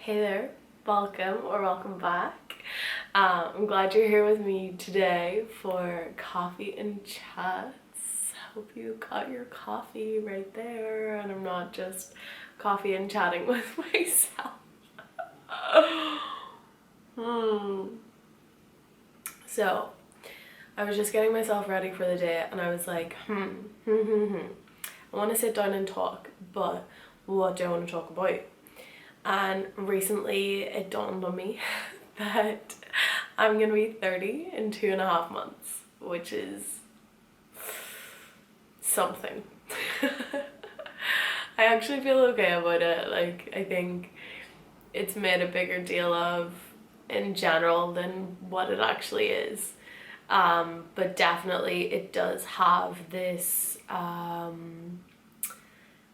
Hey there, welcome or welcome back. I'm glad you're here with me today for Coffee and Chats. Hope you got your coffee right there and I'm not just coffee and chatting with myself. So, I was just getting myself ready for the day and I was like, I want to sit down and talk, but what do I want to talk about? And recently it dawned on me that I'm gonna be 30 in 2.5 months, which is something. I actually feel okay about it. Like, I think it's made a bigger deal of in general than what it actually is. But definitely it does have this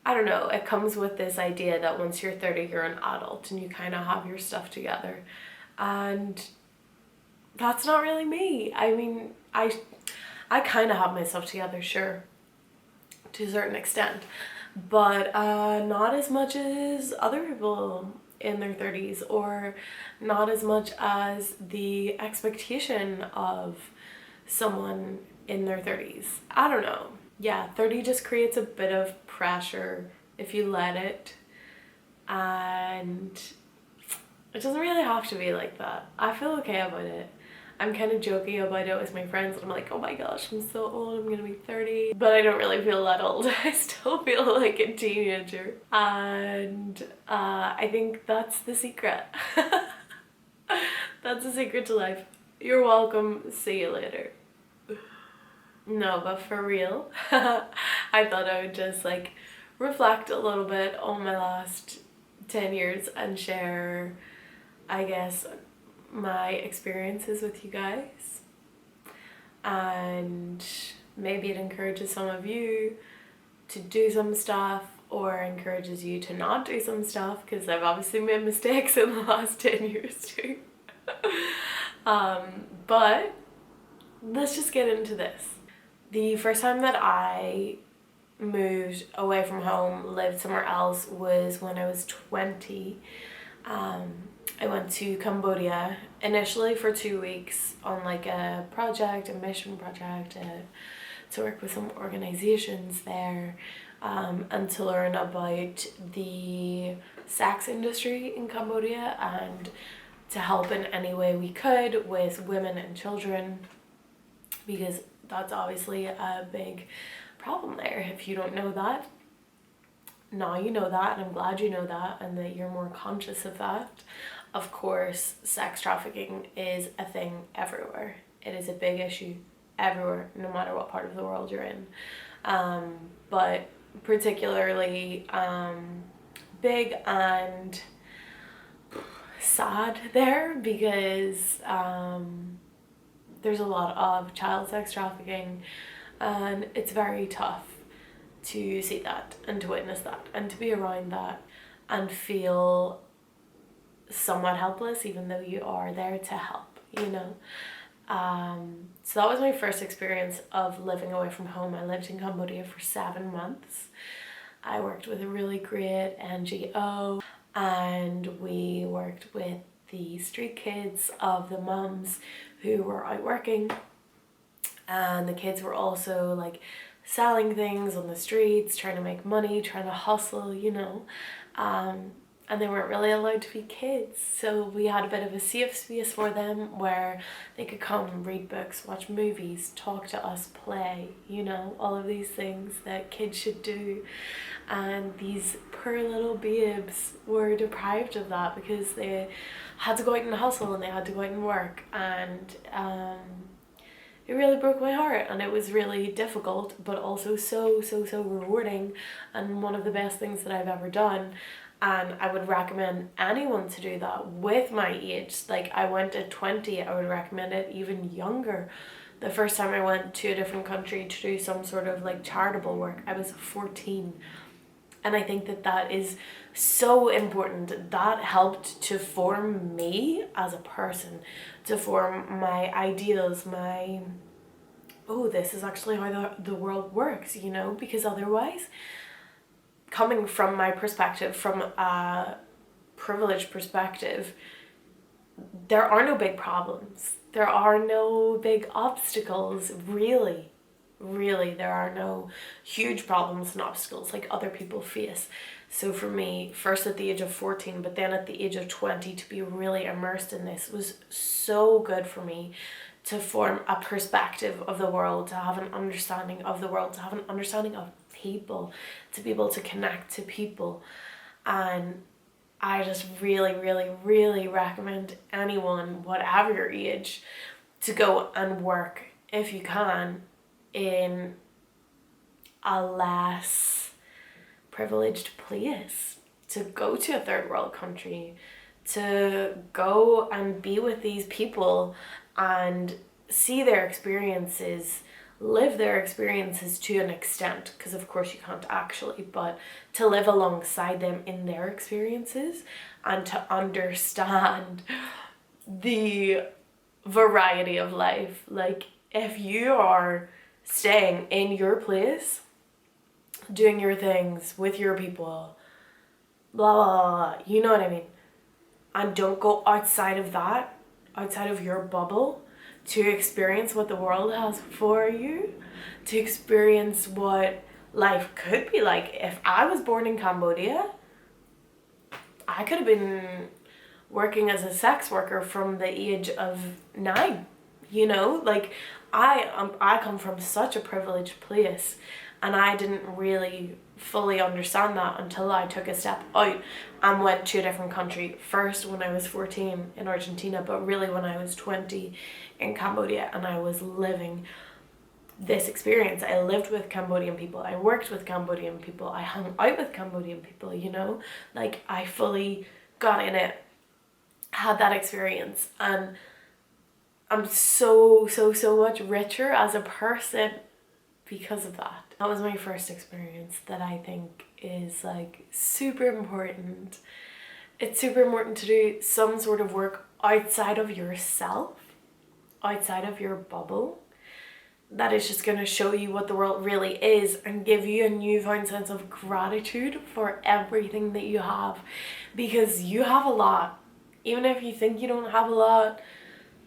I don't know, it comes with this idea that once you're 30, you're an adult and you kind of have your stuff together. And that's not really me. I mean, I kind of have my stuff together, sure, to a certain extent, but not as much as other people in their 30s, or not as much as the expectation of someone in their 30s. I don't know. Yeah, 30 just creates a bit of pressure if you let it, and it doesn't really have to be like that. I feel okay about it. I'm kind of joking about it with my friends and I'm like, oh my gosh, I'm so old, I'm gonna be 30. But I don't really feel that old. I still feel like a teenager. And I think that's the secret. That's the secret to life. You're welcome. See you later. No, but for real, I thought I would just like reflect a little bit on my last 10 years and share, I guess, my experiences with you guys. And maybe it encourages some of you to do some stuff or encourages you to not do some stuff, because I've obviously made mistakes in the last 10 years too. But let's just get into this. The first time that I moved away from home, lived somewhere else, was when I was 20. I went to Cambodia initially for 2 weeks on like a project, a mission project, to work with some organizations there, and to learn about the sex industry in Cambodia and to help in any way we could with women and children, because that's obviously a big problem there. If you don't know that, now you know that, and I'm glad you know that and that you're more conscious of that. Of course, sex trafficking is a thing everywhere. It is a big issue everywhere, no matter what part of the world you're in. But particularly big and sad there, because there's a lot of child sex trafficking, and it's very tough to see that and to witness that and to be around that and feel somewhat helpless, even though you are there to help, you know. So that was my first experience of living away from home. I lived in Cambodia for 7 months. I worked with a really great NGO, and we worked with the street kids of the mums who were out working, and the kids were also like selling things on the streets, trying to make money, trying to hustle, you know. And they weren't really allowed to be kids, so we had a bit of a safe space for them where they could come, read books, watch movies, talk to us, play, you know, all of these things that kids should do. And these poor little babes were deprived of that because they had to go out and hustle and they had to go out and work, and it really broke my heart, and it was really difficult, but also so rewarding, and one of the best things that I've ever done. And I would recommend anyone to do that with my age. Like, I went at 20, I would recommend it even younger. The first time I went to a different country to do some sort of like charitable work, I was 14. And I think that that is so important. That helped to form me as a person, to form my ideals, my, oh, this is actually how the world works, you know, because otherwise, coming from my perspective, from a privileged perspective, there are no big problems. There are no big obstacles, really. Really, there are no huge problems and obstacles like other people face. So for me, first at the age of 14, but then at the age of 20, to be really immersed in this was so good for me, to form a perspective of the world, to have an understanding of the world, to have an understanding of people, to be able to connect to people. And I just really, really, really recommend anyone, whatever your age, to go and work, if you can, in a less privileged place, to go to a third world country, to go and be with these people and see their experiences, live their experiences to an extent, because of course you can't actually, but to live alongside them in their experiences and to understand the variety of life. Like, if you are staying in your place, doing your things with your people, blah, blah, blah, blah, you know what I mean? And don't go outside of that, outside of your bubble, to experience what the world has for you, to experience what life could be like. If I was born in Cambodia, I could have been working as a sex worker from the age of 9, you know? Like, I come from such a privileged place, and I didn't really fully understand that until I took a step out and went to a different country. First when I was 14 in Argentina, but really when I was 20 in Cambodia, and I was living this experience. I lived with Cambodian people, I worked with Cambodian people, I hung out with Cambodian people, you know? Like, I fully got in it, had that experience, and I'm so much richer as a person because of that. That was my first experience that I think is like super important. It's super important to do some sort of work outside of yourself, outside of your bubble, that is just going to show you what the world really is and give you a newfound sense of gratitude for everything that you have, because you have a lot. Even if you think you don't have a lot,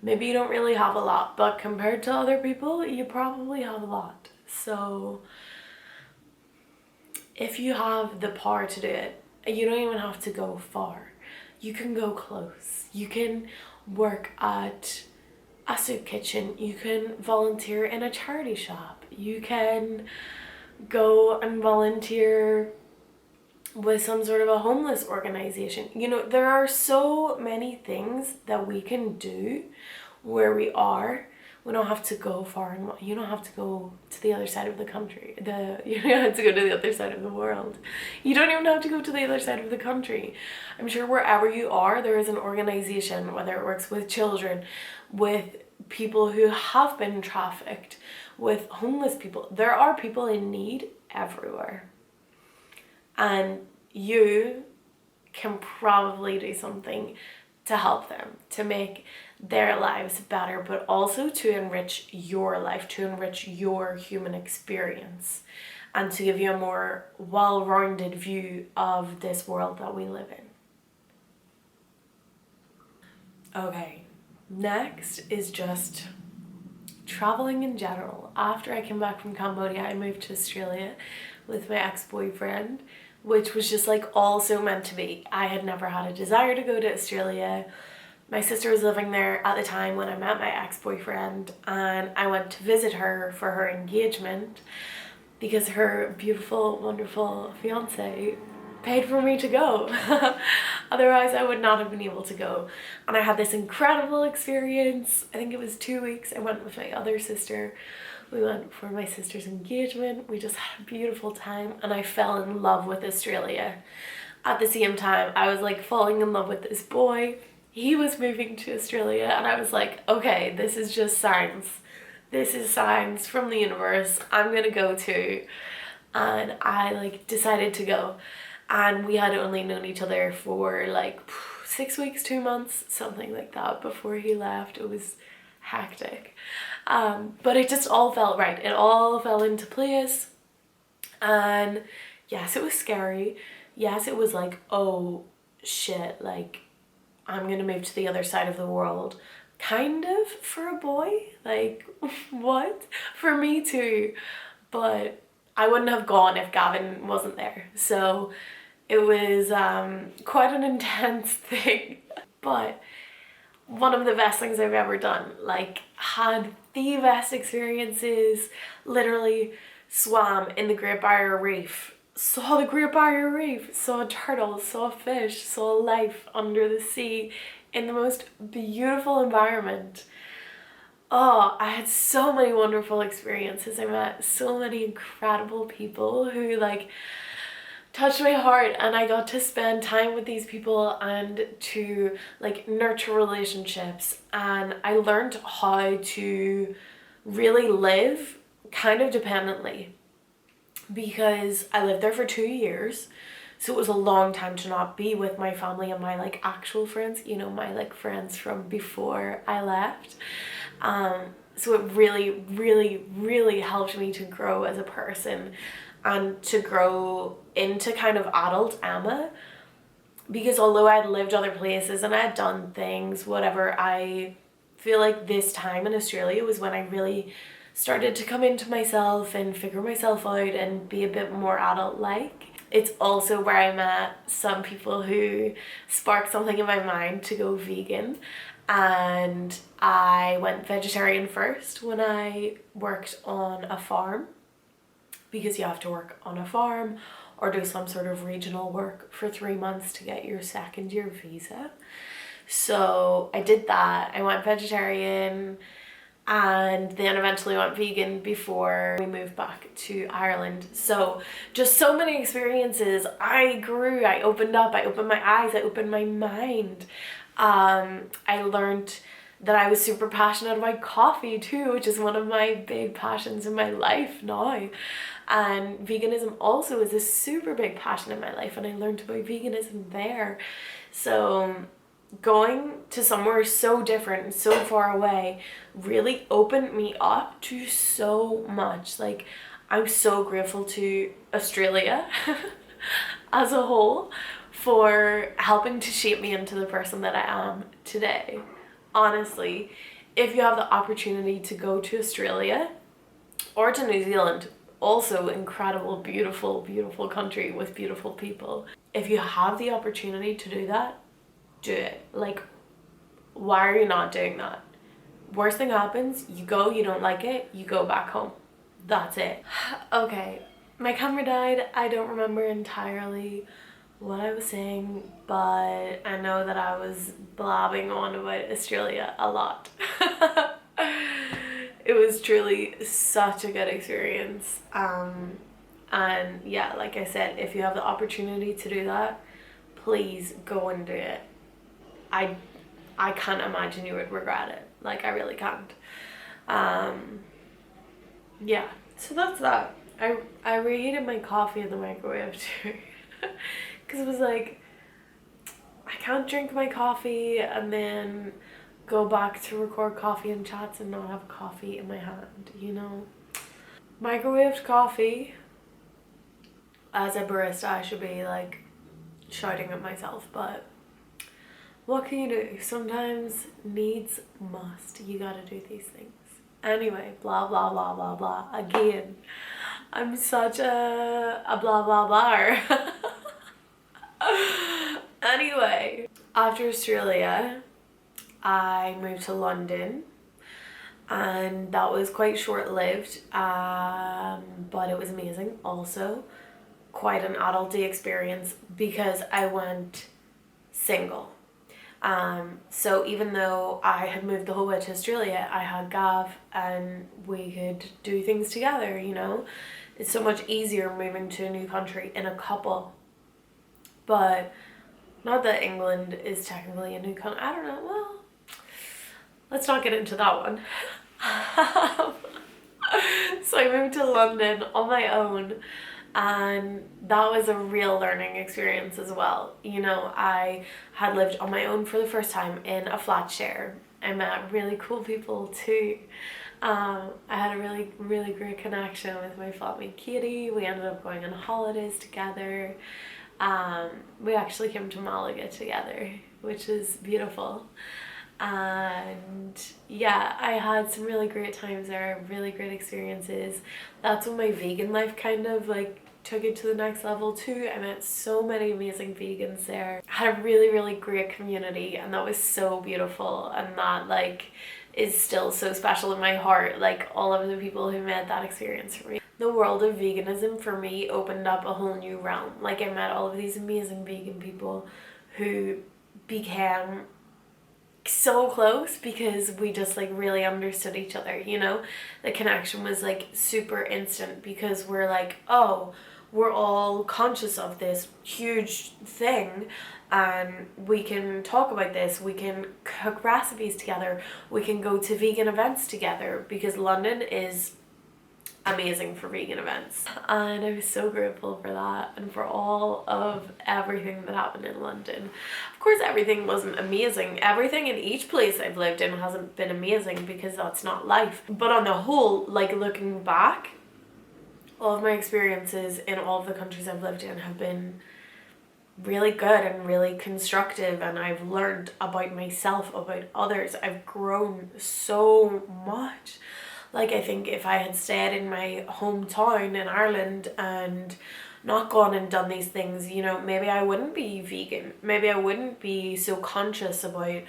maybe you don't really have a lot, but compared to other people, you probably have a lot. So if you have the power to do it, you don't even have to go far. You can go close. You can work at a soup kitchen. You can volunteer in a charity shop. You can go and volunteer with some sort of a homeless organization. You know, there are so many things that we can do where we are. We don't have to go far, and you don't have to go to the other side of the country. You don't have to go to the other side of the world. You don't even have to go to the other side of the country. I'm sure wherever you are, there is an organization, whether it works with children, with people who have been trafficked, with homeless people. There are people in need everywhere. And you can probably do something to help them, to make their lives better, but also to enrich your life, to enrich your human experience, and to give you a more well-rounded view of this world that we live in. Okay, next is just traveling in general. After I came back from Cambodia, I moved to Australia with my ex-boyfriend, which was just like also meant to be. I had never had a desire to go to Australia. My sister was living there at the time when I met my ex-boyfriend, and I went to visit her for her engagement because her beautiful, wonderful fiance paid for me to go. Otherwise I would not have been able to go. And I had this incredible experience. I think it was 2 weeks. I went with my other sister. We went for my sister's engagement. We just had a beautiful time, and I fell in love with Australia. At the same time, I was like falling in love with this boy. He was moving to Australia, and I was like, okay, this is just signs. This is signs from the universe. I'm gonna go too. And I like decided to go. And we had only known each other for like 6 weeks, 2 months, something like that before he left. It was hectic. But it just all felt right. It all fell into place. And yes, it was scary. Yes, it was like, oh, shit, like, I'm gonna move to the other side of the world, kind of, for a boy. Like, what? For me too. But I wouldn't have gone if Gavin wasn't there. So it was quite an intense thing. But one of the best things I've ever done. Like, had the best experiences. Literally swam in the Great Barrier Reef. Saw the Great Barrier Reef. Saw turtles, saw fish, saw life under the sea in the most beautiful environment. Oh, I had so many wonderful experiences. I met so many incredible people who like touched my heart, and I got to spend time with these people and to like nurture relationships, and I learned how to really live kind of dependently, because I lived there for 2 years. So it was a long time to not be with my family and my like actual friends, you know, my like friends from before I left. So it really, really, really helped me to grow as a person and to grow into kind of adult Emma. Because although I'd lived other places and I'd done things, whatever, I feel like this time in Australia was when I really started to come into myself and figure myself out and be a bit more adult-like. It's also where I met some people who sparked something in my mind to go vegan. And I went vegetarian first when I worked on a farm, because you have to work on a farm or do some sort of regional work for 3 months to get your second year visa. So I did that. I went vegetarian and then eventually went vegan before we moved back to Ireland. So just so many experiences. I grew, I opened up, I opened my eyes, I opened my mind. I learned that I was super passionate about coffee too, which is one of my big passions in my life now. And veganism also is a super big passion in my life, and I learned about veganism there. So going to somewhere so different and so far away really opened me up to so much. Like, I'm so grateful to Australia as a whole for helping to shape me into the person that I am today. Honestly, if you have the opportunity to go to Australia or to New Zealand, also incredible, beautiful, beautiful country with beautiful people. If you have the opportunity to do that, do it. Like, why are you not doing that? Worst thing happens, you go, you don't like it, you go back home. That's it. Okay, my camera died. I don't remember entirely what I was saying, but I know that I was blabbing on about Australia a lot. It was truly such a good experience. And yeah, like I said, if you have the opportunity to do that, please go and do it. I can't imagine you would regret it. Like, I really can't. Yeah, so that's that. I reheated my coffee in the microwave too. Because it was like, I can't drink my coffee and then go back to record coffee and chats and not have coffee in my hand, you know? Microwaved coffee. As a barista, I should be like shouting at myself, but what can you do? Sometimes needs must. You gotta do these things. Anyway, blah blah blah blah blah. Again, I'm such a blah blah blah. Anyway, after Australia, I moved to London, and that was quite short-lived, but it was amazing. Also, quite an adulty experience because I went single. So even though I had moved the whole way to Australia, I had Gav and we could do things together, you know? It's so much easier moving to a new country in a couple. But not that England is technically a new country. I don't know. Well, let's not get into that one. So I moved to London on my own, and that was a real learning experience as well. You know, I had lived on my own for the first time in a flat share. I met really cool people too. I had a really, really great connection with my flatmate Katie. We ended up going on holidays together. We actually came to Malaga together, which is beautiful. And yeah, I had some really great times there, really great experiences. That's when my vegan life kind of like took it to the next level too. I met so many amazing vegans there. I had a really, really great community, and that was so beautiful, and that like is still so special in my heart, like all of the people who made that experience for me. The world of veganism for me opened up a whole new realm. Like, I met all of these amazing vegan people who became so close because we just like really understood each other, you know? The connection was like super instant because we're like, oh, we're all conscious of this huge thing, and we can talk about this, we can cook recipes together, we can go to vegan events together, because London is amazing for vegan events. And I was so grateful for that and for all of everything that happened in London. Of course, everything wasn't amazing. Everything in each place I've lived in hasn't been amazing, because that's not life. But on the whole, like looking back, all of my experiences in all of the countries I've lived in have been really good and really constructive, and I've learned about myself, about others. I've grown so much. Like, I think if I had stayed in my hometown in Ireland and not gone and done these things, you know, maybe I wouldn't be vegan. Maybe I wouldn't be so conscious about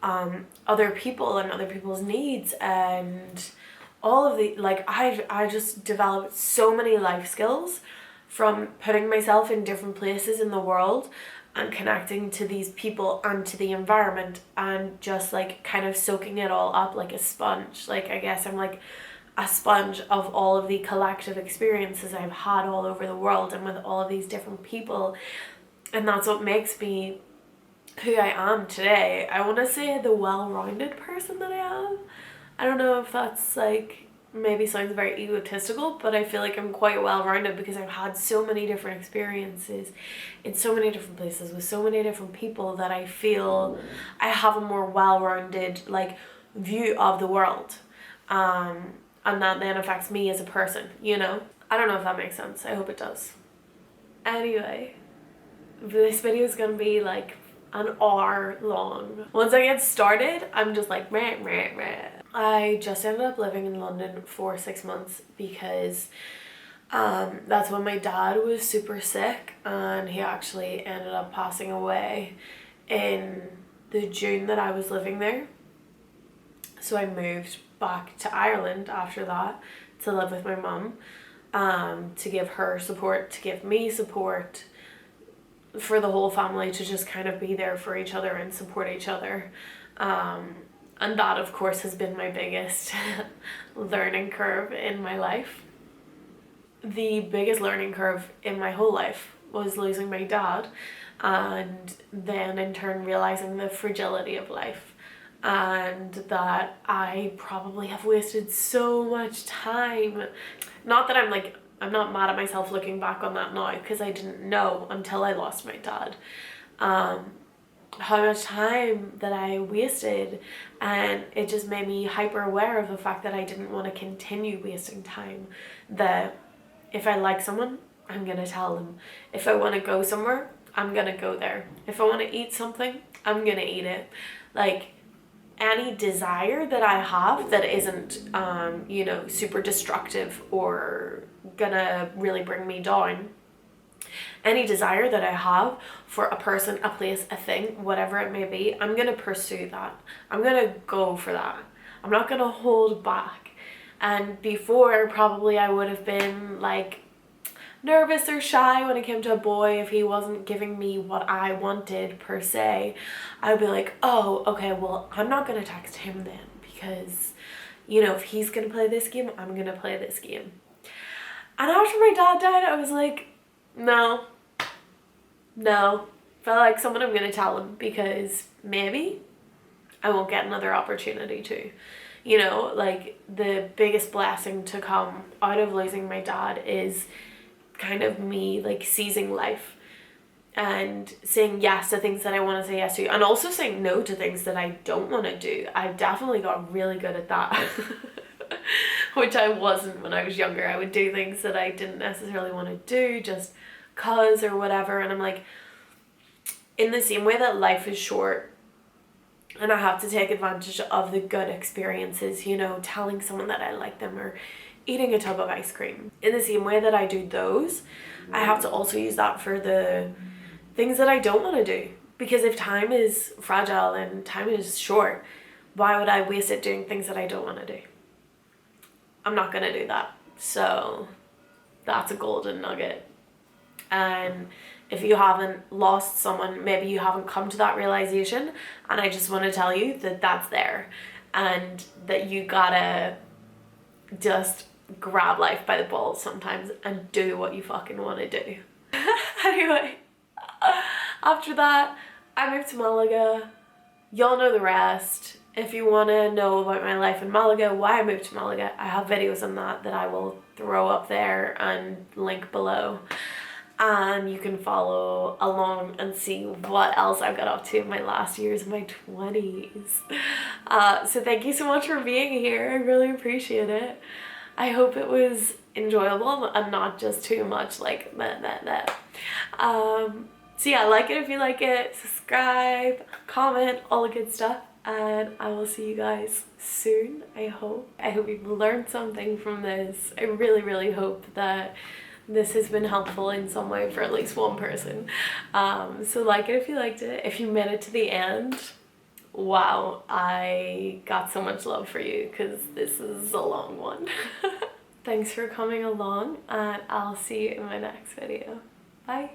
other people and other people's needs, and all of the, like, I just developed so many life skills from putting myself in different places in the world and connecting to these people and to the environment, and just like kind of soaking it all up like a sponge. Like, I guess I'm like a sponge of all of the collective experiences I've had all over the world and with all of these different people, and that's what makes me who I am today. I want to say the well-rounded person that I am. I don't know if that's like, maybe sounds very egotistical, but I feel like I'm quite well-rounded because I've had so many different experiences in so many different places with so many different people, that I feel I have a more well-rounded like view of the world, and that then affects me as a person, you know? I don't know if that makes sense. I hope it does. Anyway, this video is gonna be like an hour long. Once I get started, I'm just like meh, meh, meh. I just ended up living in London for 6 months because that's when my dad was super sick, and he actually ended up passing away in the June that I was living there. So I moved back to Ireland after that to live with my mum, to give her support, to give me support, for the whole family to just kind of be there for each other and support each other. And that, of course, has been my biggest learning curve in my life. The biggest learning curve in my whole life was losing my dad, and then in turn realizing the fragility of life, and that I probably have wasted so much time. Not that I'm not mad at myself looking back on that now, because I didn't know until I lost my dad how much time that I wasted, and it just made me hyper aware of the fact that I didn't want to continue wasting time. That if I like someone, I'm gonna tell them. If I want to go somewhere, I'm gonna go there. If I want to eat something, I'm gonna eat it. Like, any desire that I have that isn't you know, super destructive or gonna really bring me down, any desire that I have for a person, a place, a thing, whatever it may be, I'm gonna pursue that. I'm gonna go for that. I'm not gonna hold back. And before, probably I would have been like nervous or shy when it came to a boy. If he wasn't giving me what I wanted per se, I'd be like, oh, okay, well, I'm not gonna text him then, because, you know, if he's gonna play this game, I'm gonna play this game. And after my dad died, I was like, no, felt like someone, I'm gonna tell him, because maybe I won't get another opportunity to. You know, like, the biggest blessing to come out of losing my dad is kind of me like seizing life and saying yes to things that I want to say yes to, and also saying no to things that I don't want to do. I've definitely got really good at that. Which I wasn't when I was younger. I would do things that I didn't necessarily want to do just cause or whatever, and I'm like, in the same way that life is short and I have to take advantage of the good experiences, you know, telling someone that I like them or eating a tub of ice cream, in the same way that I do those, I have to also use that for the things that I don't want to do. Because if time is fragile and time is short, why would I waste it doing things that I don't want to do? I'm not going to do that. So that's a golden nugget. And if you haven't lost someone, maybe you haven't come to that realization, and I just want to tell you that that's there, and that you gotta just grab life by the balls sometimes and do what you fucking want to do. Anyway, after that, I moved to Malaga. Y'all know the rest. If you want to know about my life in Malaga, why I moved to Malaga, I have videos on that I will throw up there and link below. And you can follow along and see what else I've got up to in my last years of my 20s. So thank you so much for being here. I really appreciate it. I hope it was enjoyable and not just too much like that. So yeah, like it if you like it, subscribe, comment, all the good stuff, and I will see you guys soon, I hope. I hope you've learned something from this. I really, really hope that this has been helpful in some way for at least one person. So like it if you liked it. If you made it to the end, wow, I got so much love for you because this is a long one. Thanks for coming along, and I'll see you in my next video. Bye.